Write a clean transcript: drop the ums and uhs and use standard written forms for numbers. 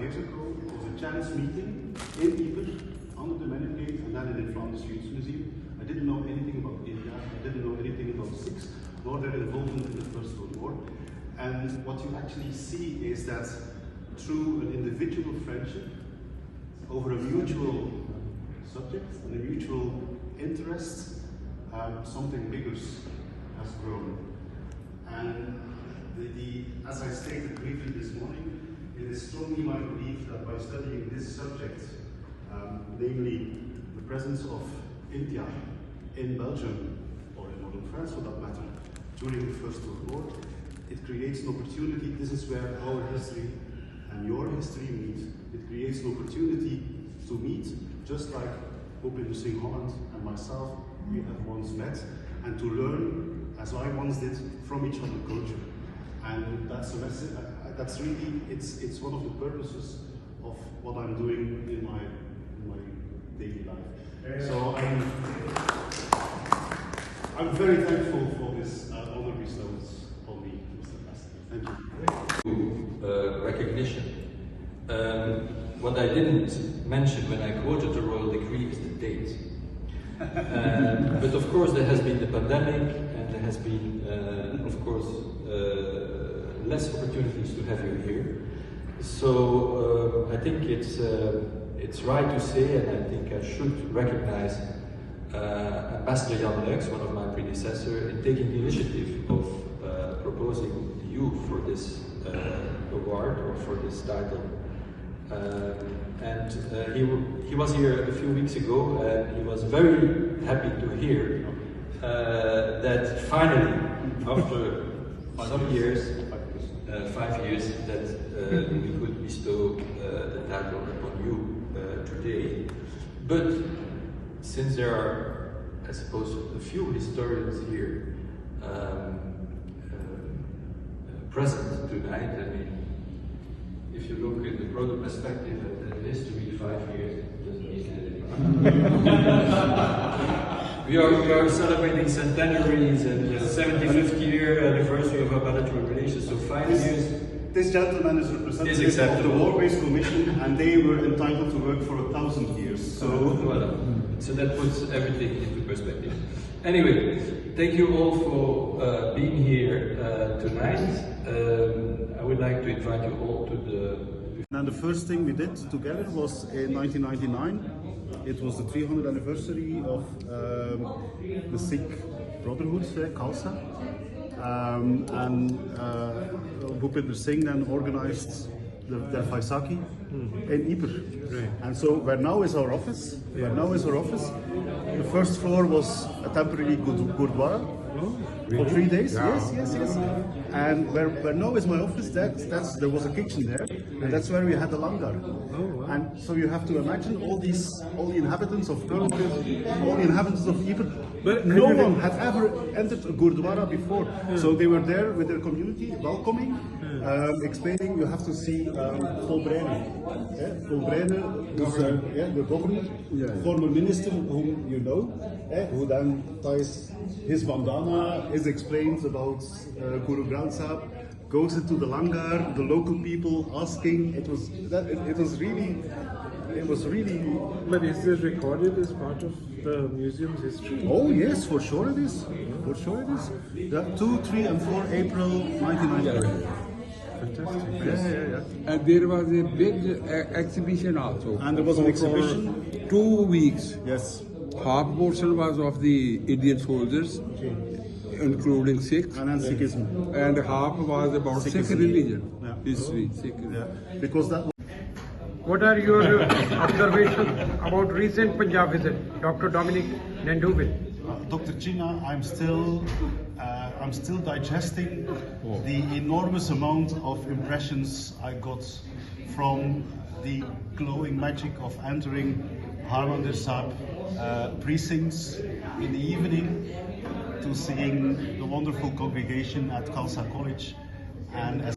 years ago. It was a chance meeting in Ypres, under the Mannergate, and then in the Flanders Youth Museum. I didn't know anything about India, I didn't know anything about Sikhs, nor their involvement in the First World War. And what you actually see is that through an individual friendship, over a mutual subject and a mutual interest, something bigger has grown. And as I stated briefly this morning, it is strongly my belief that by studying this subject, namely the presence of India in Belgium, or in northern France for that matter, during the First World War, it creates an opportunity. This is where our history and your history meet. It creates an opportunity to meet, just like Leopold Singh Holland and myself, we have once met, and to learn, as I once did, from each other's culture. And that's a message. That's really, it's one of the purposes of what I'm doing in my daily life. So I'm very thankful for this honor bestowed on me, Mr. Ambassador. Thank you. Recognition. What I didn't mention when I quoted the royal decree is the date. But of course there has been the pandemic, and there has been, of course, less opportunities to have you here. So I think it's right to say, and I think I should recognize Ambassador Jan Lux, one of my predecessors, in taking the initiative of proposing you for this award or for this title. He was here a few weeks ago, and he was very happy to hear that finally, after some years, 5 years, that we could bestow the title upon you today. But since there are, I suppose, a few historians here present tonight, I mean, if you look at the broader perspective of the history, 5 years doesn't mean anything. we are celebrating centenaries and the 75th year anniversary of our bilateral relations, so 5 years. This gentleman is representative of the War-Based Commission, and they were entitled to work for 1,000 years. So, so that puts everything into perspective. Anyway, thank you all for being here tonight. I would like to invite you all to the... And the first thing we did together was in 1999. It was the 300th anniversary of the Sikh Brotherhood, Khalsa. Bhupinder Singh then organized their Vaisakhi in Ypres. Right. And so where now is our office, the first floor was a temporary Gurdwara for 3 days. Yeah. Yes. And where now is my office, there was a kitchen there, and that's where we had the langar. Oh, wow. And so you have to imagine all the inhabitants of Gurdwara, all the inhabitants of Ypres. But no one had ever entered a Gurdwara before. Yeah. So they were there with their community, welcoming, explaining. You have to see Volbrene. Volbrene was the governor, former minister, whom you know, who then ties his bandana, explains about Guru Granth Sahib, goes into the langar, the local people asking. It was really. But is this recorded as part of the museum's history? Oh yes, for sure it is. For sure it is. 2, 3 and 4 April 1999. Fantastic. Yeah. And there was a big exhibition also. And there was an exhibition. 2 weeks. Yes. Half portion was of the Indian soldiers, including Sikhs. And then Sikhism. And half was about Sikh religion, history. Sikh. Yeah. Because that. What are your observations about recent Punjab visit, Dr. Dominiek Dendooven? Dr. China, I'm still digesting the enormous amount of impressions I got from the glowing magic of entering Harmandir Sahib precincts in the evening, to seeing the wonderful congregation at Khalsa College, and as